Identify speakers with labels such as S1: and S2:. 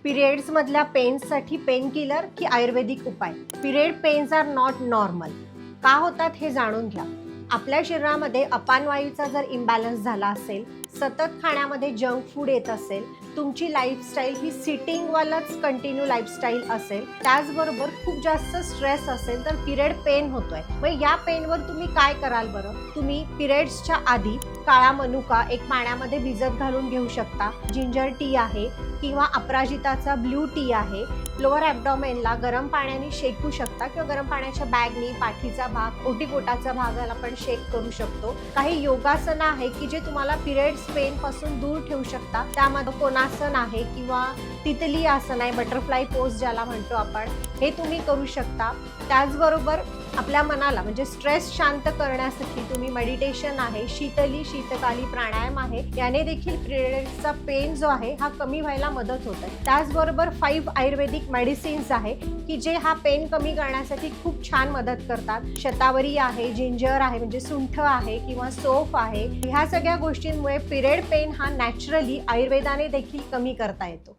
S1: Periods मधल्या पेन्ससाठी pain killer की आयुर्वेदिक उपाय? Period pains are not normal. का होतात हे जाणून घ्या. आपल्या शरीरामध्ये अपानवायूचा जर इम्बॅलन्स झाला असेल, सतत खाण्यामध्ये जंक फूड येत असेल, तुमची लाईफस्टाईल ही सिटिंगवालाच कंटिन्यू लाईफस्टाईल असेल, त्याचबरोबर खूप जास्त स्ट्रेस असेल तर पिरियड पेन होतोय. मग या पेनवर तुम्ही काय कराल बरं? तुम्ही पिरियड्सच्या आधी काळा मनुका एक पाण्यामध्ये भिजत घालून घेऊ शकता. जिंजर टी आहे किंवा अपराजिताचा ब्ल्यू टी आहे. लोअर ॲब्डॉमेनला गरम पाण्याने शेकू शकता किंवा गरम पाण्याच्या बॅगनी पाठीचा भाग, ओटीपोटाचा भागाला आपण शेक करू शकतो. काही योगासनं आहे की जे तुम्हाला पिरियड्स पेन पासून दूर ठेवू शकता. त्यामध्ये कोणासन आहे किंवा तितली आसन आहे, बटरफ्लाय पोज ज्याला म्हणतो आपण, हे तुम्ही करू शकता. त्याचबरोबर आपल्या मनाला म्हणजे स्ट्रेस शांत करण्यासाठी तुम्ही मेडिटेशन आहे, शीतकाली प्राणायाम आहे. याने देखील पिरियड्सचा पेन जो आहे हा कमी व्हायला मदत होते. त्याचबरोबर 5 आयुर्वेदिक मेडिसिन्स आहे की जे हा पेन कमी करण्यासाठी खूप छान मदत करतात. शतावरी आहे, जिंजर आहे म्हणजे सुंठ आहे किंवा सोफ आहे. ह्या सगळ्या गोष्टींमुळे पिरियड पेन हा नॅचरली आयुर्वेदाने देखील कमी करता येतो.